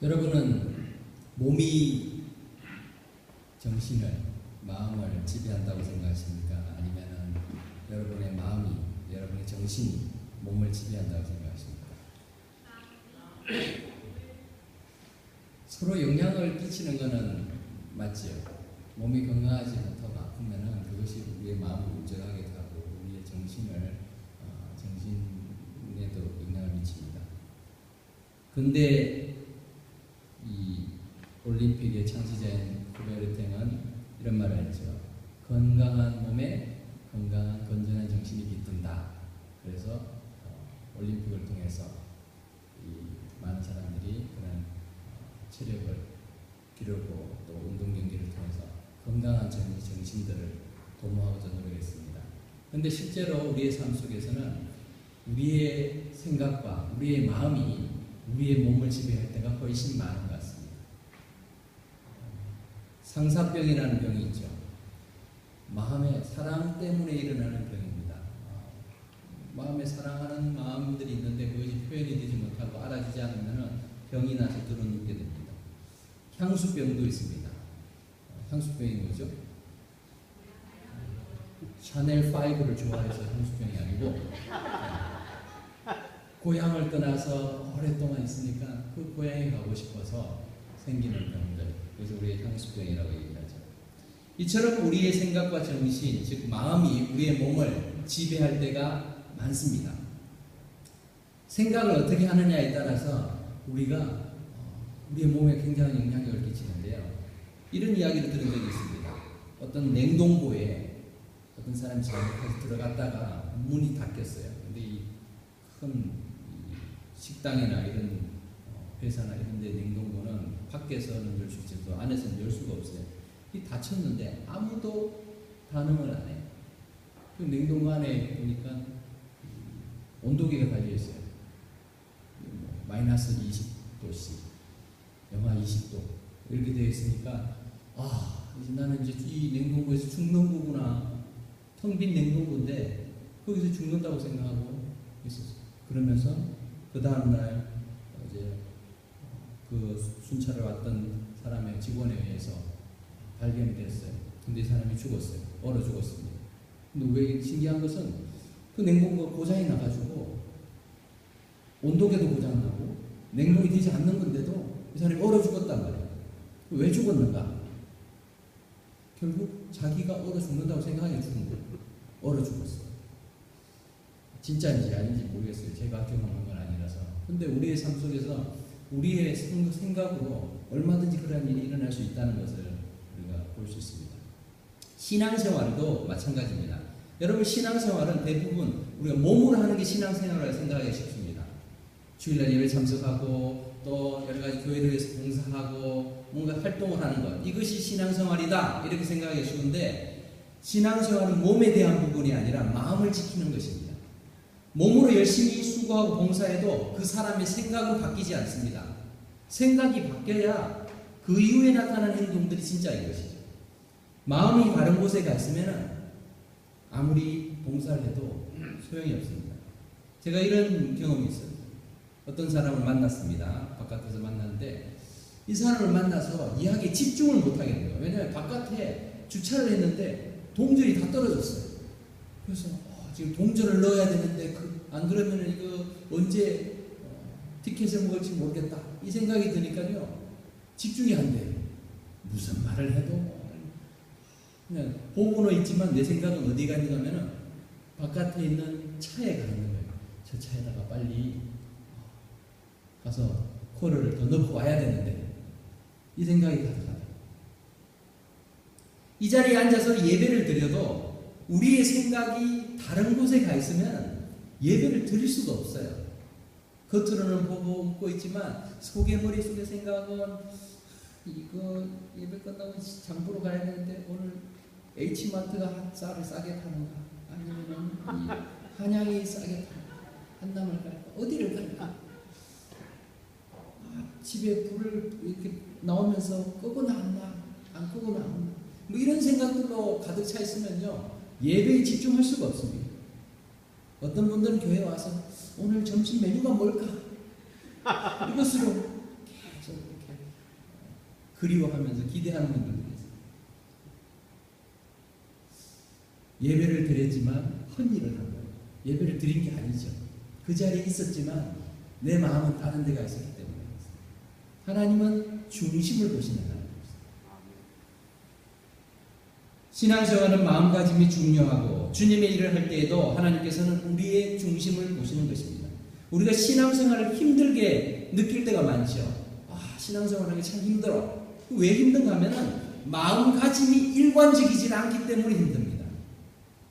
여러분은 몸이 정신을, 마음을 지배한다고 생각하십니까? 아니면 여러분의 마음이, 여러분의 정신이 몸을 지배한다고 생각하십니까? 서로 영향을 끼치는 것은 맞지요. 몸이 건강하지 못하고 아프면 그것이 우리의 마음을 우절하게 하고 우리의 정신에도 영향을 미칩니다. 근데 이 올림픽의 창시자인 쿠베르탱은 이런 말을 했죠. 건강한 몸에 건강한 건전한 정신이 깃든다. 그래서 올림픽을 통해서 많은 사람들이 그런 체력을 기르고 또 운동 경기를 통해서 건강한 정신들을 도모하고자 노력했습니다. 그런데 실제로 우리의 삶 속에서는 우리의 생각과 우리의 마음이 우리의 몸을 지배할 때가 훨씬 많은 것 같습니다. 상사병이라는 병이 있죠. 마음의 사랑 때문에 일어나는 병입니다. 마음에 사랑하는 마음들이 있는데 그것이 표현이 되지 못하고 알아지지 않으면 병이 나서 드러눕게 됩니다. 향수병도 있습니다. 향수병이 뭐죠? 샤넬 5를 좋아해서 향수병이 아니고 고향을 떠나서 오랫동안 있으니까 그 고향에 가고 싶어서 생기는 병들, 그래서 우리의 향수병이라고 얘기하죠. 이처럼 우리의 생각과 정신, 즉 마음이 우리의 몸을 지배할 때가 많습니다. 생각을 어떻게 하느냐에 따라서 우리가 우리의 몸에 굉장한 영향력을 끼치는데요. 이런 이야기를 들은 적이 있습니다. 어떤 냉동고에 어떤 사람이 잘못해서 들어갔다가 문이 닫혔어요. 근데 이 큰 식당이나 이런 회사나 이런 데 냉동고는 밖에서는 열 수 있어도 안에서는 열 수가 없어요. 이 닫혔는데 아무도 반응을 안 해요. 그 냉동고 안에 보니까 온도계가 달려있어요. 마이너스 20도씨, 영하 20도 이렇게 되어 있으니까 이제 나는 이제 이 냉동고에서 죽는 거구나. 텅 빈 냉동고인데 거기서 죽는다고 생각하고 있었어요. 그러면서 그 다음날 이제 그 순찰을 왔던 사람의 직원에 의해서 발견이 됐어요. 근데 이 사람이 죽었어요. 얼어 죽었습니다. 근데 왜 신기한 것은 그 냉동고가 고장이 나가지고 온도계도 고장나고 냉동이 되지 않는 건데도 이 사람이 얼어 죽었단 말이에요. 왜 죽었는가? 결국 자기가 얼어 죽는다고 생각하게 죽은 거예요. 얼어 죽었어요. 진짜인지 아닌지 모르겠어요. 제가 경험한 건 아니라서. 근데 우리의 삶 속에서 우리의 생각으로 얼마든지 그런 일이 일어날 수 있다는 것을 우리가 볼 수 있습니다. 신앙생활도 마찬가지입니다. 여러분, 신앙생활은 대부분 우리가 몸으로 하는 게 신앙생활이라고 생각하기 쉽습니다. 주일날 예배 참석하고 또 여러 가지 교회를 위해서 봉사하고 뭔가 활동을 하는 것, 이것이 신앙생활이다 이렇게 생각하기 쉬운데, 신앙생활은 몸에 대한 부분이 아니라 마음을 지키는 것입니다. 몸으로 열심히 수고하고 봉사해도 그 사람의 생각은 바뀌지 않습니다. 생각이 바뀌어야 그 이후에 나타나는 행동들이 진짜인 것이죠. 마음이 바른 곳에 갔으면 아무리 봉사를 해도 소용이 없습니다. 제가 이런 경험이 있어요. 어떤 사람을 만났습니다. 바깥에서 만났는데 이 사람을 만나서 이야기에 집중을 못하게 돼요. 왜냐하면 바깥에 주차를 했는데 동전이 다 떨어졌어요. 그래서 지금 동전을 넣어야 되는데 안 그러면 이거 언제 티켓을 먹을지 모르겠다 이 생각이 드니까요, 집중이 안 돼요. 무슨 말을 해도 그냥 보고는 있지만 내 생각은 어디가 있는가 하면 바깥에 있는 차에 가 있는 거예요. 저 차에다가 빨리 가서 코를 더 넣고 와야 되는데 이 생각이 가득하다. 이 자리에 앉아서 예배를 드려도 우리의 생각이 다른 곳에 가 있으면 예배를 드릴 수가 없어요. 겉으로는 보고 웃고 있지만 속의 머릿속의 생각은 이거 예배 끝나고 장보러 가야 되는데 오늘 H마트가 쌀을 싸게 파는가, 아니면 한양이 싸게 파는가, 한남을 갈까, 어디를 갈까, 집에 불을 이렇게 나오면서 끄고 나왔나 안 끄고 나왔나, 뭐 이런 생각들로 가득 차 있으면요 예배에 집중할 수가 없습니다. 어떤 분들은 교회에 와서 오늘 점심 메뉴가 뭘까 이것으로 계속 그리워하면서 기대하는 분들도 계세요. 예배를 드렸지만 헛일을 한 거예요. 예배를 드린 게 아니죠. 그 자리에 있었지만 내 마음은 다른 데가 있었기 때문에. 하나님은 중심을 보시는 하나님입니다. 신앙생활은 마음가짐이 중요하고 주님의 일을 할 때에도 하나님께서는 우리의 중심을 보시는 것입니다. 우리가 신앙생활을 힘들게 느낄 때가 많죠. 신앙생활하기 참 힘들어. 왜 힘든가 하면은 마음가짐이 일관적이지 않기 때문에 힘듭니다.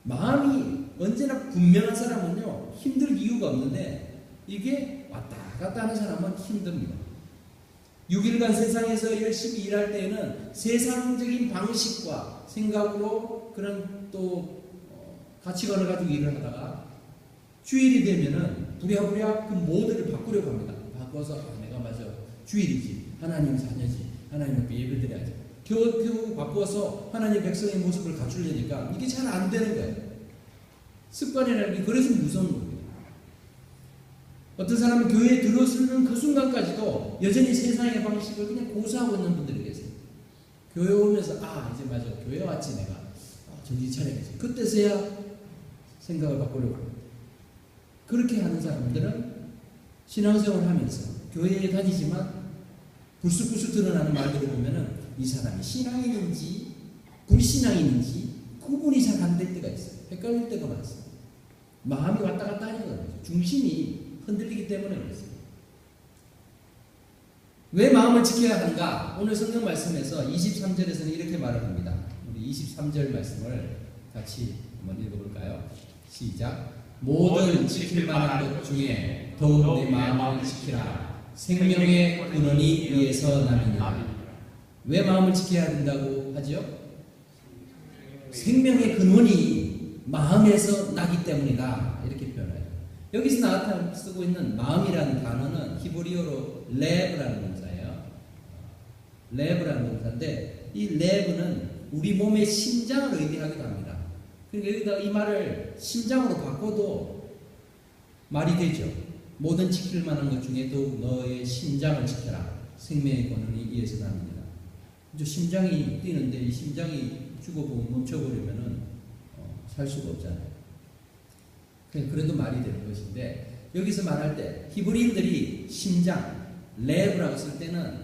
마음이 언제나 분명한 사람은요 힘들 이유가 없는데 이게 왔다 갔다 하는 사람은 힘듭니다. 6일간 세상에서 열심히 일할 때에는 세상적인 방식과 생각으로 그런 또 가치관을 가지고 일을 하다가 주일이 되면은 부랴부랴 그 모델을 바꾸려고 합니다. 바꿔서 내가 맞아 주일이지 하나님 자녀지 하나님 앞에 예배 드려야지 겨우 바꾸어서 하나님 백성의 모습을 갖추려니까 이게 잘 안 되는 거예요. 습관이라는 게 그래서 무서운 겁니다. 어떤 사람은 교회에 들어서는 그 순간까지도 여전히 세상의 방식을 그냥 고수하고 있는 분들이 계세요. 교회 오면서 이제 맞아 교회 왔지 내가 정신 차려야지 그때서야 생각을 바꾸려고 합니다. 그렇게 하는 사람들은 신앙생활을 하면서 교회에 다니지만 불쑥불쑥 드러나는 말들을 보면은 이 사람이 신앙인인지 불신앙인인지 구분이 잘 안 될 때가 있어요. 헷갈릴 때가 많습니다. 마음이 왔다 갔다 하는 거예요. 중심이 흔들리기 때문에 그렇습니다. 왜 마음을 지켜야 하는가? 오늘 성경 말씀에서 23절에서는 이렇게 말을 합니다. 우리 23절 말씀을 같이 한번 읽어볼까요? 시작. 모든 지킬 만한 것 중에 더욱 내 마음을 지키라. 생명의 근원이 이에서 나느니라. 왜 마음을 지켜야 된다고 하죠? 생명의 근원이 마음에서 나기 때문이다. 이렇게 표현해요. 여기서 쓰고 있는 마음이라는 단어는 히브리어로 레브라는 동사예요. 레브라는 동사인데 이 레브는 우리 몸의 심장을 의미하기도 합니다. 그러니까 여기다 이 말을 심장으로 바꿔도 말이 되죠. 모든 지킬 만한 것 중에 더욱 너의 심장을 지켜라. 생명의 근원이 이에서 납니다. 심장이 뛰는데 이 심장이 죽어보고 멈춰버리면은 살 수가 없잖아요. 그래도 말이 되는 것인데 여기서 말할 때 히브리인들이 심장, 레브라고 쓸 때는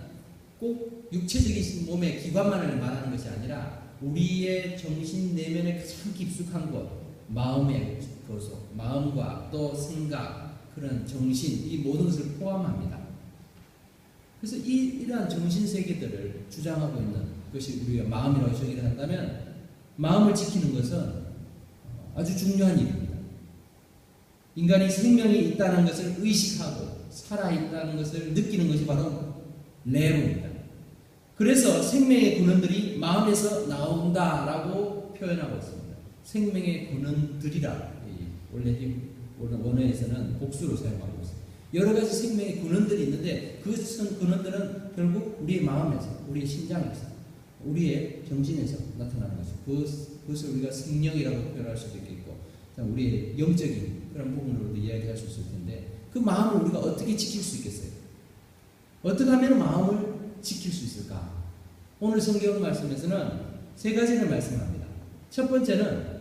꼭 육체적인 몸의 기관만을 말하는 것이 아니라 우리의 정신 내면에 가장 깊숙한 곳, 마음의 고소, 마음과 또 생각, 그런 정신, 이 모든 것을 포함합니다. 그래서 이러한 정신 세계들을 주장하고 있는 것이 우리가 마음이라고 정의를 한다면 마음을 지키는 것은 아주 중요한 일입니다. 인간이 생명이 있다는 것을 의식하고 살아있다는 것을 느끼는 것이 바로 레로입니다. 그래서 생명의 근원들이 마음에서 나온다라고 표현하고 있습니다. 생명의 근원들이라 원래 원어에서는 복수로 사용하고 있습니다. 여러 가지 생명의 근원들이 있는데 그 근원들은 결국 우리의 마음에서, 우리의 심장에서, 우리의 정신에서 나타나는 것이죠. 그것을 우리가 생명이라고 표현할 수도 있겠고, 우리의 영적인 그런 부분으로도 이야기할 수 있을 텐데, 그 마음을 우리가 어떻게 지킬 수 있겠어요? 어떻게 하면 마음을 지킬 수 있을까? 오늘 성경 말씀에서는 세 가지를 말씀합니다. 첫 번째는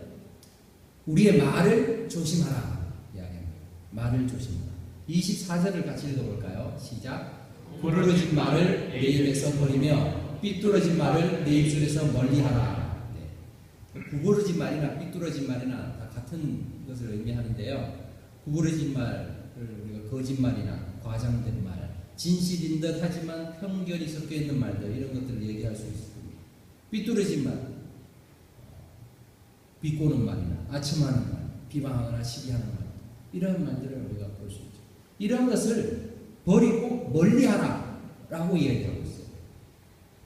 우리의 말을 조심하라 이야기합니다. 말을 조심하라. 24절을 같이 읽어볼까요? 시작. 부르짖은 말을 내 입에서 버리며 삐뚤어진 말을 내 입술에서 멀리하라. 네. 구부러진 말이나 삐뚤어진 말이나 다 같은 것을 의미하는데요. 구부러진 말을 우리가 거짓말이나 과장된 말, 진실인 듯 하지만 편견이 섞여 있는 말들, 이런 것들을 얘기할 수 있습니다. 삐뚤어진 말, 비꼬는 말이나 아첨하는 말, 비방하거나 시기하는 말, 이런 말들을 우리가 볼 수 있죠. 이런 것을 버리고 멀리하라 라고 이야기하고 있어요.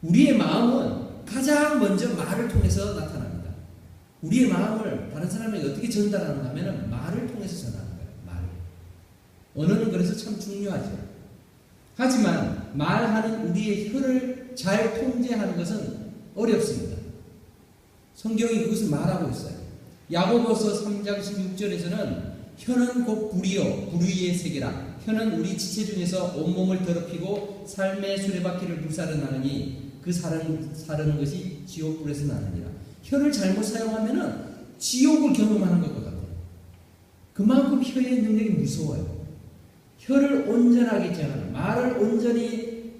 우리의 마음은 가장 먼저 말을 통해서 나타납니다. 우리의 마음을 다른 사람에게 어떻게 전달하는가 하면 말을 통해서 전하는 거예요. 말. 언어는 그래서 참 중요하죠. 하지만 말하는 우리의 혀를 잘 통제하는 것은 어렵습니다. 성경이 그것을 말하고 있어요. 야고보서 3장 16절에서는 혀는 곧 불이요 불의의 세계라. 혀는 우리 지체 중에서 온몸을 더럽히고 삶의 수레바퀴를 불사르나니 그 사르는 것이 지옥불에서 나느니라. 혀를 잘못 사용하면은 지옥을 경험하는 것 같아요. 그만큼 혀의 능력이 무서워요. 혀를 온전하게 제어하는, 말을 온전히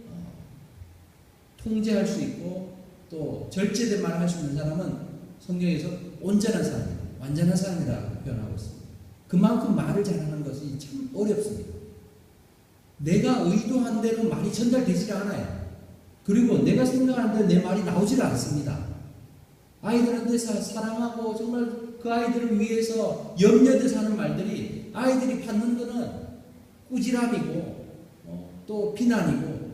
통제할 수 있고 또 절제된 말을 할 수 있는 사람은 성경에서 온전한 사람이다, 완전한 사람이라고 표현하고 있습니다. 그만큼 말을 잘하는 것이 참 어렵습니다. 내가 의도한 대로 말이 전달되지 않아요. 그리고 내가 생각하는 대로 내 말이 나오질 않습니다. 아이들한테 사랑하고 정말 그 아이들을 위해서 염려돼서 하는 말들이 아이들이 받는 거는 꾸지람이고 또 비난이고,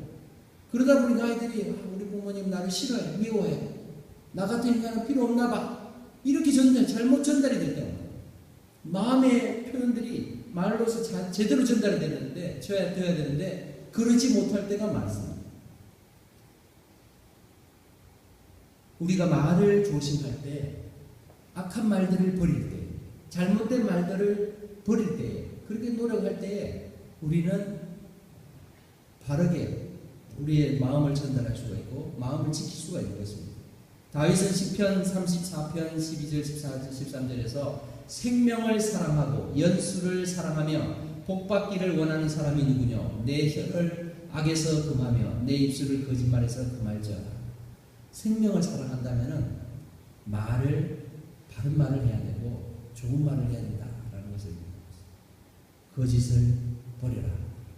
그러다 보니까 아이들이 우리 부모님 나를 싫어해, 미워해, 나 같은 인간은 필요 없나 봐, 이렇게 잘못 전달이 될 때가 마음의 표현들이 말로서 제대로 전달이 되어야 되는데 그러지 못할 때가 많습니다. 우리가 말을 조심할 때, 악한 말들을 버릴 때, 잘못된 말들을 버릴 때, 그렇게 노력할 때에 우리는 바르게 우리의 마음을 전달할 수가 있고 마음을 지킬 수가 있는 것입니다. 다윗은 시편 34편 12절 14절 13절에서 생명을 사랑하고 연수를 사랑하며 복받기를 원하는 사람이 누구뇨? 내 혀를 악에서 금하며 내 입술을 거짓말에서 금할지어다. 생명을 사랑한다면 말을, 바른 말을 해야 되고 좋은 말을 해야 된다라는 것을, 거짓을 버려라,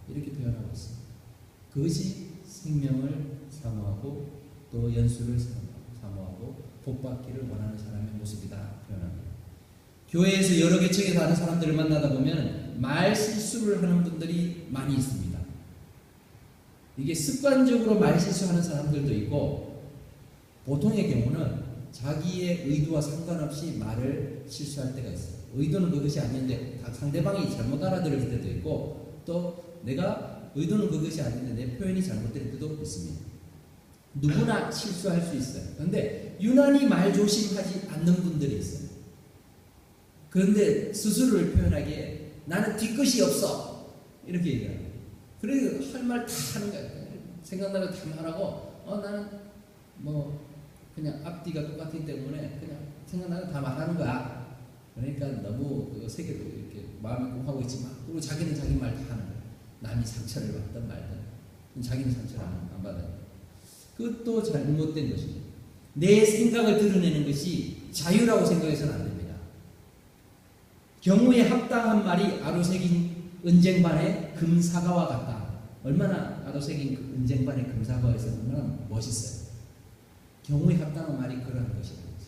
이렇게 표현하고 있습니다. 그것이 생명을 사모하고 또 연수를 사모하고 복받기를 원하는 사람의 모습이다 표현합니다. 교회에서 여러 계층에 다른 사람들을 만나다 보면 말 실수를 하는 분들이 많이 있습니다. 이게 습관적으로 말 실수하는 사람들도 있고, 보통의 경우는 자기의 의도와 상관없이 말을 실수할 때가 있어요. 의도는 그것이 아닌데 상대방이 잘못 알아들을 때도 있고, 또 내가 의도는 그것이 아닌데 내 표현이 잘못될 때도 있습니다. 누구나 실수할 수 있어요. 그런데 유난히 말 조심하지 않는 분들이 있어요. 그런데 스스로를 표현하기에 나는 뒤끝이 없어, 이렇게 얘기해요. 그래서 할 말 다 하는 거예요. 생각나는 거 다 말하고 나는 그냥 앞뒤가 똑같기 때문에 그냥 생각나는 거 다 말하는 거야. 그러니까 너무 세계도 이렇게 마음에 공하고 있지만, 그리고 자기는 자기 말 다 하는 거야. 남이 상처를 받든 말든 자기는 상처를 안 받아요. 그것도 잘못된 것입니다. 내 생각을 드러내는 것이 자유라고 생각해서는 안 됩니다. 경우에 합당한 말이 아로새긴 은쟁반의 금사과와 같다. 얼마나 아로새긴 은쟁반의 금사과에서 얼마나 멋있어요. 경우에 합당한 말이 그러한 것이라는 거죠.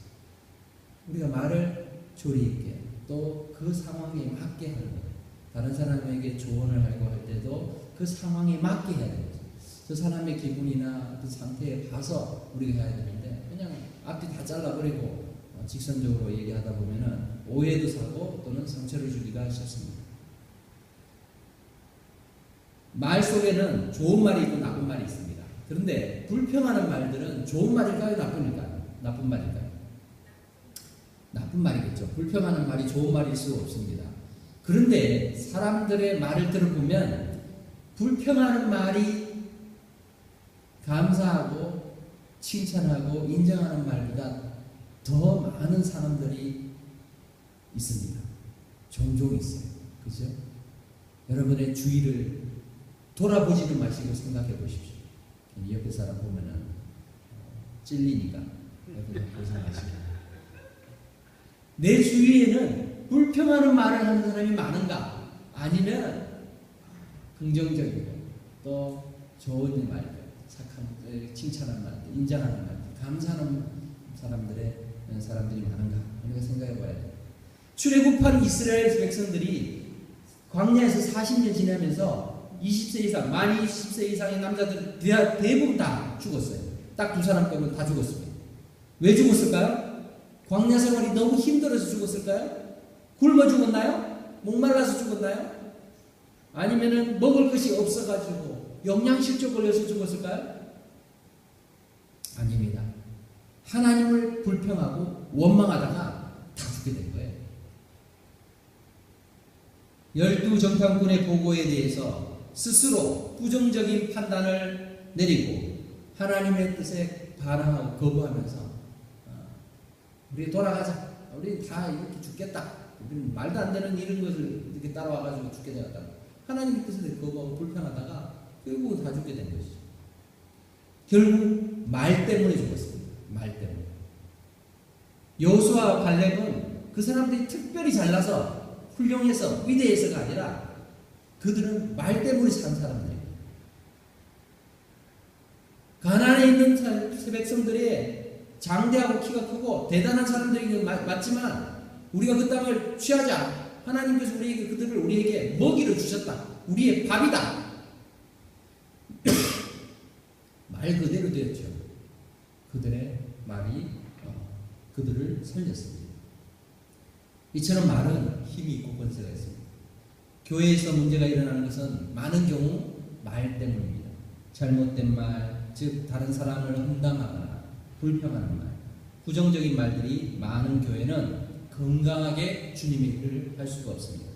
우리가 말을 조리 있게 또 그 상황에 맞게 하는 거예요. 다른 사람에게 조언을 하고 할 때도 그 상황에 맞게 해야 되는 거죠. 저 사람의 기분이나 그 상태에 봐서 우리가 해야 되는데 그냥 앞뒤 다 잘라버리고 직선적으로 얘기하다 보면은 오해도 사고 또는 상처를 주기가 쉽습니다. 말 속에는 좋은 말이 있고 나쁜 말이 있습니다. 그런데 불평하는 말들은 좋은 말일까요? 나쁜 말일까요? 나쁜 말이겠죠. 불평하는 말이 좋은 말일 수 없습니다. 그런데 사람들의 말을 들어보면 불평하는 말이 감사하고 칭찬하고 인정하는 말보다 더 많은 사람들이 있습니다. 종종 있어요. 그죠? 여러분의 주위를 돌아보지도 마시고 생각해 보십시오. 옆에 사람 보면은 찔리니까 옆에 보지 마시고. 내 주위에는 불평하는 말을 하는 사람이 많은가? 아니면 긍정적이고 또 좋은 말들, 착한 칭찬하는 말들, 인정하는 말들, 감사하는 사람들이 많은가? 우리가 생각해 봐야 돼요. 출애굽한 이스라엘 백성들이 광야에서 40년 지나면서 20세 이상, 만 20세 이상의 남자들 대부분 다 죽었어요. 딱 2사람 빼고 다 죽었습니다. 왜 죽었을까요? 광야 생활이 너무 힘들어서 죽었을까요? 굶어 죽었나요? 목말라서 죽었나요? 아니면은 먹을 것이 없어가지고 영양실조 걸려서 죽었을까요? 아닙니다. 하나님을 불평하고 원망하다가 다 죽게 된 거예요. 12 정탐꾼의 보고에 대해서 스스로 부정적인 판단을 내리고 하나님의 뜻에 반항하고 거부하면서 우리 돌아가자. 우리 다 이렇게 죽겠다. 우리는 말도 안 되는 이런 것을 이렇게 따라와가지고 죽게 되었다. 하나님의 뜻에 거부하고 불평하다가 결국은 다 죽게 된 것이죠. 결국 말 때문에 죽었습니다. 말 때문에. 여호수아와 갈렙은 그 사람들이 특별히 잘나서 훌륭해서 위대해서가 아니라 그들은 말 때문에 산 사람들이에요. 가나안에 있는 백성들이 장대하고 키가 크고 대단한 사람들이 맞지만 우리가 그 땅을 취하자. 하나님께서 그들을 우리에게 먹이로 주셨다. 우리의 밥이다. 말 그대로 되었죠. 그들의 말이 그들을 살렸습니다. 이처럼 말은 힘이 있고 권세가 있습니다. 교회에서 문제가 일어나는 것은 많은 경우 말 때문입니다. 잘못된 말, 즉 다른 사람을 험담하거나 불평하는 말, 부정적인 말들이 많은 교회는 건강하게 주님의 일을 할 수가 없습니다.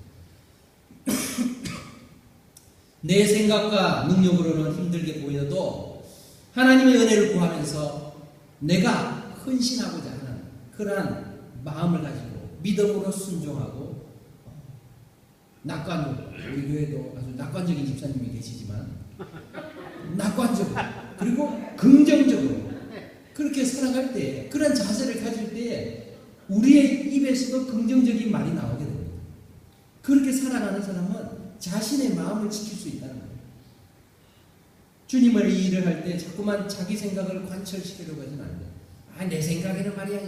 내 생각과 능력으로는 힘들게 보여도 하나님의 은혜를 구하면서 내가 헌신하고자 하는 그러한 마음을 가지고 믿음으로 순종하고 낙관적으로, 우리 교회도 아주 낙관적인 집사님이 계시지만 낙관적으로 그리고 긍정적으로 그렇게 살아갈 때, 그런 자세를 가질 때 우리의 입에서도 긍정적인 말이 나오게 됩니다. 그렇게 살아가는 사람은 자신의 마음을 지킬 수 있다는 거예요. 주님을 이 일을 할 때 자꾸만 자기 생각을 관철시키려고 하지는 않아요. 내 생각에는 말이야.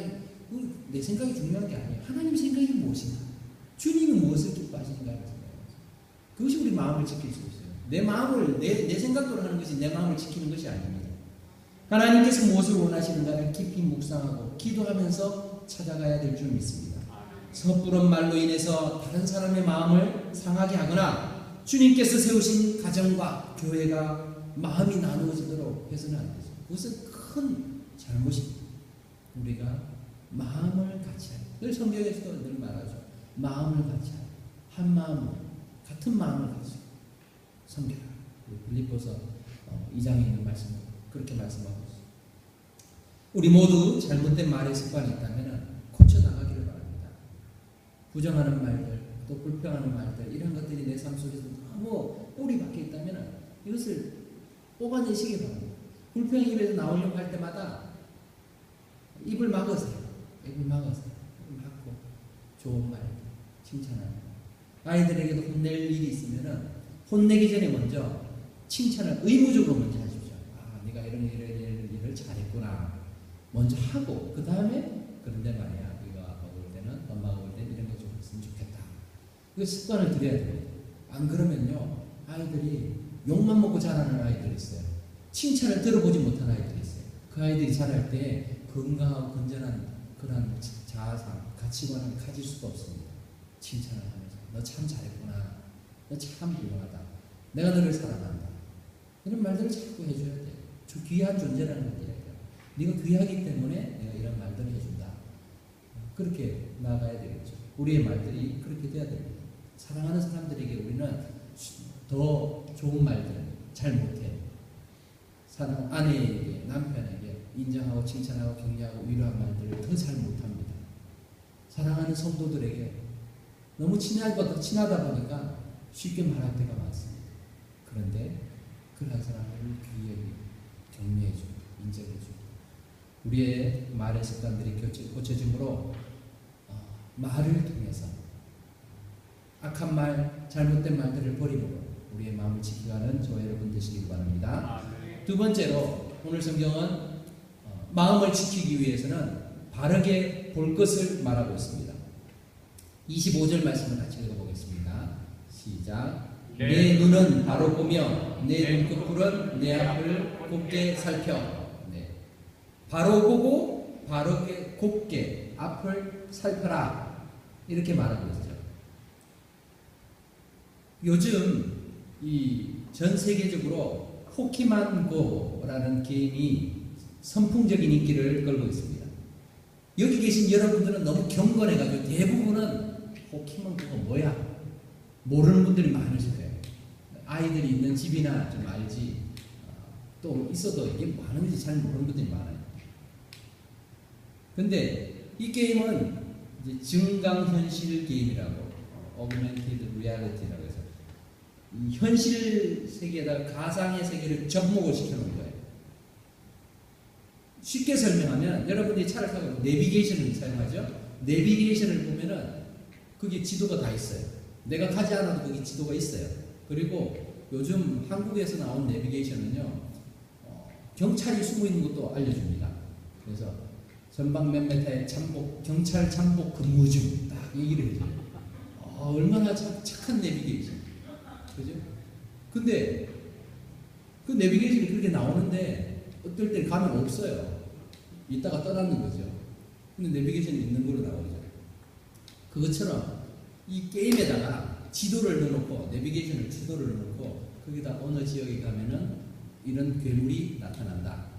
내 생각이 중요한 게 아니에요. 하나님 생각이 무엇인가? 주님은 무엇을 기뻐하시는가 하는 생각이죠. 그것이 우리 마음을 지킬 수 있어요. 내 마음을, 내 생각대로 하는 것이 내 마음을 지키는 것이 아닙니다. 하나님께서 무엇을 원하시는가를 깊이 묵상하고 기도하면서 찾아가야 될 줄 믿습니다. 섣부른 말로 인해서 다른 사람의 마음을 상하게 하거나 주님께서 세우신 가정과 교회가 마음이 나누어지도록 해서는 안 되죠. 그것은 큰 잘못입니다. 우리가 마음을 같이 하고, 늘 성경에서도 늘 말하죠. 마음을 같이 하고, 한 마음으로, 같은 마음을 가지고 섬겨라. 빌립보서 2장에 있는 말씀 그렇게 말씀하고 있습니다. 우리 모두 잘못된 말의 습관이 있다면 고쳐나가기를 바랍니다. 부정하는 말들, 또 불평하는 말들, 이런 것들이 내 삶 속에서 너무 뿌리 박혀 있다면 이것을 뽑아내시기 바랍니다. 불평이 입에서 나오려고 할 때마다 입을 막으세요. 입을 막으세요. 입을 막고 좋은 말, 칭찬하는 아이들에게도 혼낼 일이 있으면 혼내기 전에 먼저 칭찬을 의무적으로 먼저 하십시오. 네가 이런 일을 잘했구나. 먼저 하고 그 다음에 그런데 말이야. 네가 먹을 때는 엄마가 먹을 때는 이런 거 좀 했으면 좋겠다. 그 습관을 들여야 됩니다. 안 그러면요 아이들이 욕만 먹고 자라는 아이들이 있어요. 칭찬을 들어보지 못한 아이들이 있어요. 그 아이들이 자랄 때 건강하고 건전한 그런 자아상, 가치관을 가질 수가 없습니다. 칭찬을 하면서 너 참 잘했구나. 너 참 훌륭하다. 내가 너를 사랑한다. 이런 말들을 자꾸 해줘야 돼요. 저 귀한 존재라는 걸 이야기해요. 네가 귀하기 때문에 내가 이런 말들을 해준다. 그렇게 나아가야 되겠죠. 우리의 말들이 그렇게 돼야 됩니다. 사랑하는 사람들에게 우리는 더 좋은 말들 잘 못해요. 사랑 아내에게, 남편에게 인정하고 칭찬하고 격려하고 위로한 말들을 더 잘 못합니다. 사랑하는 성도들에게 너무 친하다 보니까 쉽게 말할 때가 많습니다. 그런데 그런 사람들을 귀하게 격려해주고 인정해주고 우리의 말의 습관들이 고쳐짐으로 말을 통해서 악한 말, 잘못된 말들을 버림으로 우리의 마음을 지켜가는 저와 여러분 되시길 바랍니다. 두 번째로 오늘 성경은 마음을 지키기 위해서는 바르게 볼 것을 말하고 있습니다. 25절 말씀을 같이 읽어보겠습니다. 시작. 내 눈은 바로 보며 내 눈꺼풀은 내 앞을 곱게 살펴. 네. 바로 보고 바르게 곱게 앞을 살펴라. 이렇게 말하고 있죠. 요즘 이 전 세계적으로 포키몬고라는 게임이 선풍적인 인기를 끌고 있습니다. 여기 계신 여러분들은 너무 경건해가지고 대부분은 포키몬고가 뭐야? 모르는 분들이 많으실 거예요. 아이들이 있는 집이나 좀 알지 또 있어도 이게 뭐 하는지 잘 모르는 분들이 많아요. 근데 이 게임은 이제 증강현실 게임이라고, Augmented Reality라고 해서 이 현실 세계에다가 가상의 세계를 접목을 시켜놓은 거예요. 쉽게 설명하면 여러분들이 차를 타고 내비게이션을 사용하죠. 내비게이션을 보면은 그게 지도가 다 있어요. 내가 가지 않아도 거기 지도가 있어요. 그리고 요즘 한국에서 나온 내비게이션은요, 경찰이 숨어 있는 것도 알려줍니다. 그래서 전방 몇 메타의 잠복, 경찰 잠복 근무 중, 딱 얘기를 해줘요. 얼마나 착한 내비게이션. 그죠? 근데 그 내비게이션이 그렇게 나오는데 어떨 때 가면 없어요. 이따가 떠나는 거죠. 근데 내비게이션이 있는 걸로 나오죠. 그것처럼 이 게임에다가 지도를 넣어놓고, 내비게이션을 지도를 넣어놓고 거기다 어느 지역에 가면은 이런 괴물이 나타난다.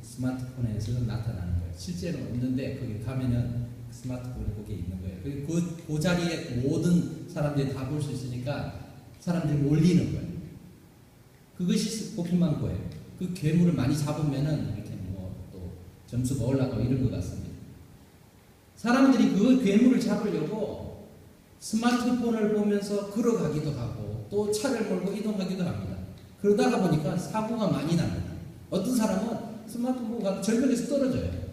스마트폰에서는 나타나는 거예요. 실제로는 없는데 거기 가면은 스마트폰에 거기에 있는 거예요. 그리고 그 자리에 모든 사람들이 다 볼 수 있으니까 사람들이 몰리는 거예요. 그것이 포켓몬고예요. 그 괴물을 많이 잡으면은 이렇게 뭐 또 점수가 올라가고 이런 것 같습니다. 사람들이 그 괴물을 잡으려고 스마트폰을 보면서 걸어가기도 하고 또 차를 몰고 이동하기도 합니다. 그러다가 보니까 사고가 많이 납니다. 어떤 사람은 스마트폰 보고 가도 절벽에서 떨어져요.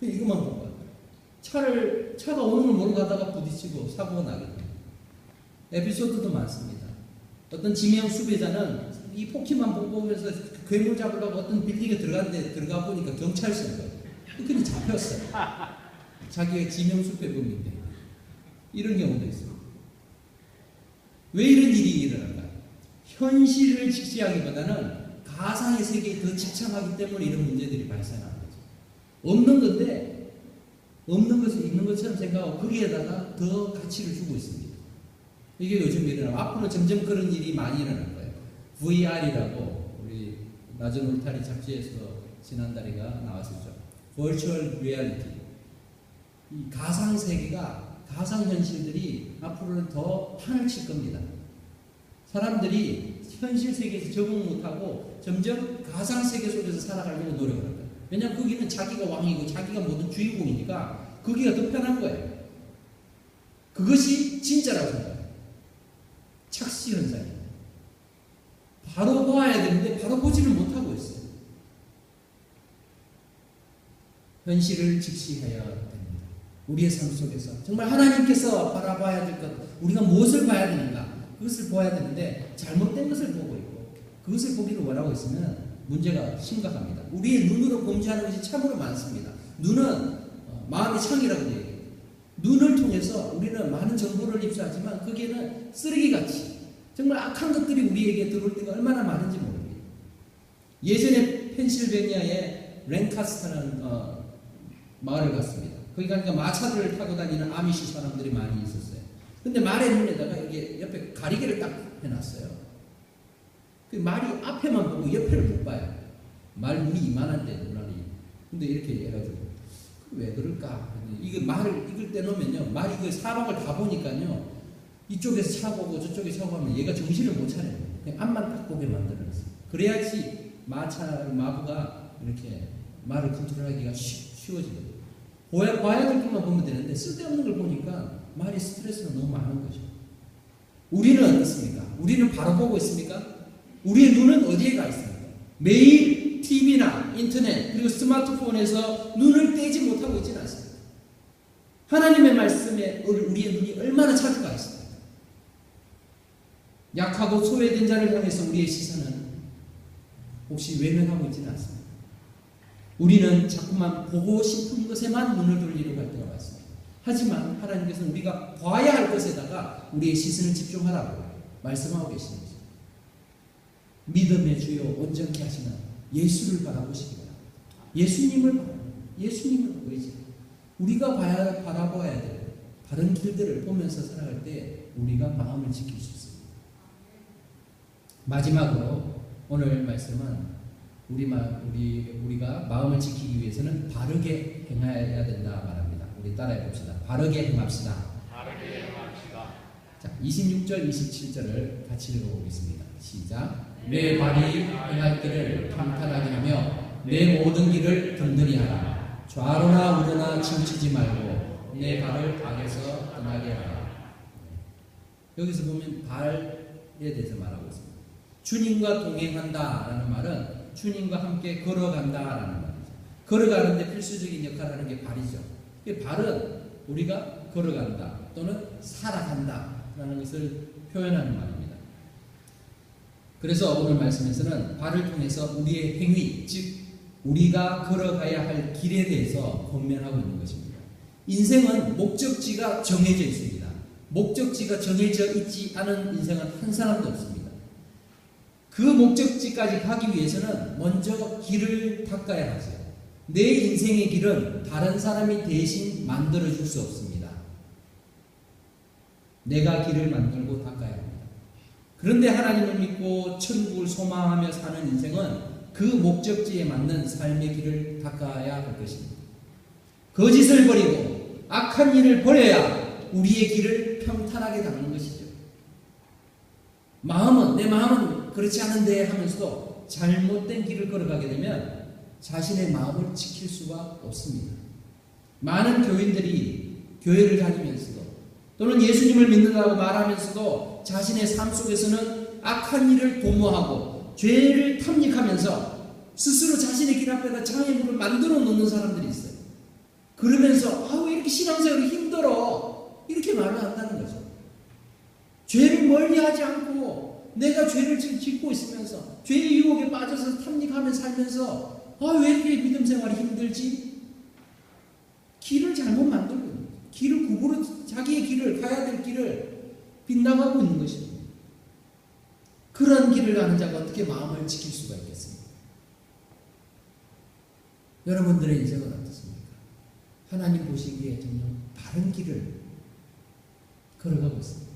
이것만 보고 차가 오는 걸 모르고 가다가 부딪히고 사고가 나게 됩니다. 에피소드도 많습니다. 어떤 지명 수배자는 이 포켓몬 보면서 괴물 잡으려고 어떤 빌딩에 들어가 보니까 경찰서인 거예요. 그냥 잡혔어요. 자기가 지명 수배범인데. 이런 경우도 있어요. 왜 이런 일이 일어날까? 현실을 직시하기보다는 가상의 세계에 더 집착하기 때문에 이런 문제들이 발생하는 거죠. 없는 건데, 없는 것을 있는 것처럼 생각하고 거기에다가 더 가치를 주고 있습니다. 이게 요즘 일어나고 앞으로 점점 그런 일이 많이 일어날 거예요. VR이라고 우리 낮은 울타리 잡지에서 지난달에가 나왔었죠. Virtual Reality. 이 가상 세계가, 가상 현실들이 앞으로는 더 판을 칠 겁니다. 사람들이 현실 세계에서 적응 못하고 점점 가상 세계 속에서 살아가려고 노력을 합니다. 왜냐하면 거기는 자기가 왕이고 자기가 모든 주인공이니까 거기가 더 편한 거예요. 그것이 진짜라고 생각해요. 착시 현상이에요. 바로 보아야 되는데 바로 보지를 못하고 있어요. 현실을 직시해야 됩니다. 우리의 삶 속에서 정말 하나님께서 바라봐야 될 것, 우리가 무엇을 봐야 되는가, 그것을 보아야 되는데 잘못된 것을 보고 있고 그것을 보기를 원하고 있으면 문제가 심각합니다. 우리의 눈으로 범죄하는 것이 참으로 많습니다. 눈은 마음의 창이라고 얘기해요. 눈을 통해서 우리는 많은 정보를 입수하지만 거기에는 쓰레기같이 정말 악한 것들이 우리에게 들어올 때가 얼마나 많은지 모릅니다. 예전에 펜실베니아의 랭카스터라는 마을을 갔습니다. 거기 가니까 마차를 타고 다니는 아미시 사람들이 많이 있었어요. 근데 말의 눈에다가 이게 옆에 가리개를 딱 해놨어요. 그 말이 앞에만 보고 옆에를 못 봐요. 말 눈이 이만한데 눈알이. 근데 이렇게 해가지고 왜 그럴까? 이거 말을 이걸 떼놓으면요, 말이 그 사방을 다 보니까요, 이쪽에서 차 보고 저쪽에서 차 보면 얘가 정신을 못 차려요. 그냥 앞만 딱 보게 만들어놨어요. 그래야지 마부가 이렇게 말을 컨트롤하기가 쉬워지거든요. 봐야 될 것만 보면 되는데 쓸데없는 걸 보니까 말이 스트레스가 너무 많은 거죠. 우리는 어떻습니까? 우리는 바로 보고 있습니까? 우리의 눈은 어디에 가 있습니까? 매일 TV나 인터넷 그리고 스마트폰에서 눈을 떼지 못하고 있지는 않습니다. 하나님의 말씀에 우리의 눈이 얼마나 자주 가 있습니까? 약하고 소외된 자를 향해서 우리의 시선은 혹시 외면하고 있지는 않습니다. 우리는 자꾸만 보고 싶은 것에만 눈을 돌리려고 할 때가 많습니다. 하지만 하나님께서는 우리가 봐야 할 것에다가 우리의 시선을 집중하라고 말씀하고 계십니다. 믿음의 주요 온전케 하시는 예수를 바라보시기 바랍니다. 예수님을 바라보고 예수님을 보고 이제 우리가 바라봐야 될 바른 길들을 보면서 살아갈 때 우리가 마음을 지킬 수 있습니다. 마지막으로 오늘 말씀은 우리가 마음을 지키기 위해서는 바르게 행해야 된다 말합니다. 우리 따라해 봅시다. 바르게 행합시다. 바르게 행합시다. 자, 26절, 27절을 같이 읽어보겠습니다. 시작. 내 발이 행할 길을 평탄하게 하며 내 모든 길을 든든히 하라. 좌로나 우로나 치우치지 말고 내 발을 악에서 떠나게 하라. 여기서 보면 발에 대해서 말하고 있습니다. 주님과 동행한다라는 말은 주님과 함께 걸어간다라는 말이죠. 걸어가는데 필수적인 역할을 하는 게 발이죠. 발은 우리가 걸어간다 또는 살아간다라는 것을 표현하는 말입니다. 그래서 오늘 말씀에서는 발을 통해서 우리의 행위, 즉 우리가 걸어가야 할 길에 대해서 권면하고 있는 것입니다. 인생은 목적지가 정해져 있습니다. 목적지가 정해져 있지 않은 인생은 한 사람도 없습니다. 그 목적지까지 가기 위해서는 먼저 길을 닦아야 하죠. 내 인생의 길은 다른 사람이 대신 만들어줄 수 없습니다. 내가 길을 만들고 닦아야 합니다. 그런데 하나님을 믿고 천국을 소망하며 사는 인생은 그 목적지에 맞는 삶의 길을 닦아야 할 것입니다. 거짓을 버리고 악한 일을 버려야 우리의 길을 평탄하게 닦는 것이죠. 내 마음은 그렇지 않은데 하면서도 잘못된 길을 걸어가게 되면 자신의 마음을 지킬 수가 없습니다. 많은 교인들이 교회를 다니면서도 또는 예수님을 믿는다고 말하면서도 자신의 삶 속에서는 악한 일을 도모하고 죄를 탐닉하면서 스스로 자신의 길 앞에다 장애물을 만들어 놓는 사람들이 있어요. 그러면서 왜 이렇게 신앙생활이 힘들어? 이렇게 말을 한다는 거죠. 죄를 멀리하지 않고 내가 죄를 지금 짓고 있으면서 죄의 유혹에 빠져서 탐닉하며 살면서 왜 이렇게 믿음 생활이 힘들지? 길을 잘못 만들고 있는 거죠. 길을 구부러 자기의 길을 가야 될 길을 빗나가고 있는 것입니다. 그런 길을 가는 자가 어떻게 마음을 지킬 수가 있겠습니까? 여러분들의 인생은 어떻습니까? 하나님 보시기에 전혀 바른 길을 걸어가고 있습니다.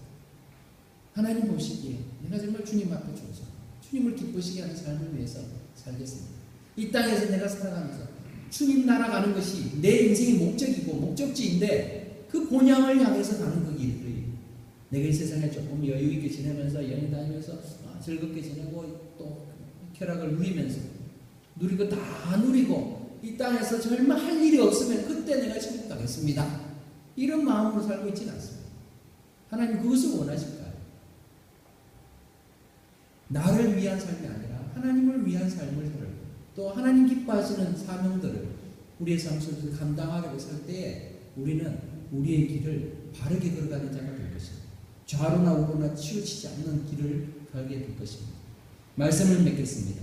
하나님 보시기에 내가 정말 주님 앞에 서서 주님을 기쁘시게 하는 삶을 위해서 살겠습니다. 이 땅에서 내가 살아가면서 주님 나라 가는 것이 내 인생의 목적이고 목적지인데 그 본향을 향해서 가는 그 길들이 내가 이 세상에 조금 여유 있게 지내면서 여행 다니면서 즐겁게 지내고 또 쾌락을 누리고 다 누리고 이 땅에서 정말 할 일이 없으면 그때 내가 천국 가겠습니다. 이런 마음으로 살고 있지는 않습니다. 하나님 그것을 원하실까요? 나를 위한 삶이 아니라 하나님을 위한 삶을 살고 또 하나님 기뻐하시는 사명들을 우리의 삶 속에서 감당하려고 살 때에 우리는 우리의 길을 바르게 걸어가는 자가 될 것입니다. 좌로나 우로나 치우치지 않는 길을 가게 될 것입니다. 말씀을 맺겠습니다.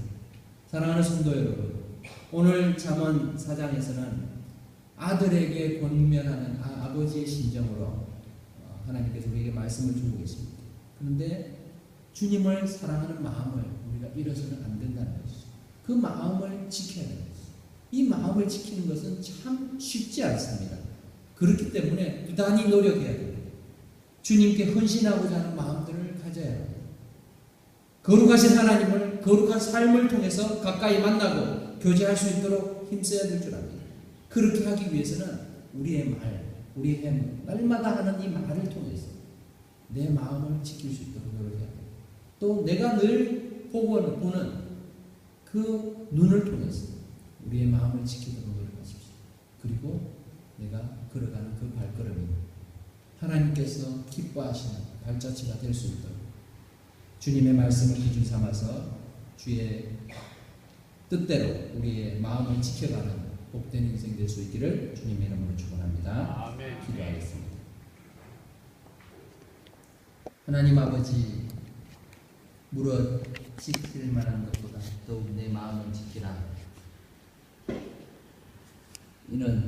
사랑하는 성도 여러분, 오늘 잠언 4장에서는 아들에게 권면하는 아버지의 심정으로 하나님께서 우리에게 말씀을 주고 계십니다. 그런데 주님을 사랑하는 마음을 우리가 잃어서는 안 된다는 것이죠. 그 마음을 지켜야 되는 것이죠. 이 마음을 지키는 것은 참 쉽지 않습니다. 그렇기 때문에 부단히 노력해야 됩니다. 주님께 헌신하고자 하는 마음들을 가져야 합니다. 거룩하신 하나님을 거룩한 삶을 통해서 가까이 만나고 교제할 수 있도록 힘써야 될 줄 압니다. 그렇게 하기 위해서는 우리의 우리의 행, 날마다 하는 이 말을 통해서 내 마음을 지킬 수 있도록 노력해야 합니다. 또 내가 늘 보는 그 눈을 통해서 우리의 마음을 지키도록 노력하십시오. 그리고 내가 걸어가는 그 발걸음이 하나님께서 기뻐하시는 발자취가 될 수 있도록 주님의 말씀을 기준 삼아서 주의 뜻대로 우리의 마음을 지켜가는 복된 인생 될 수 있기를 주님의 이름으로 축원합니다. 아멘. 기도하겠습니다. 하나님 아버지, 물어 지킬 만한 것보다 더욱 내 마음을 지키라. 이는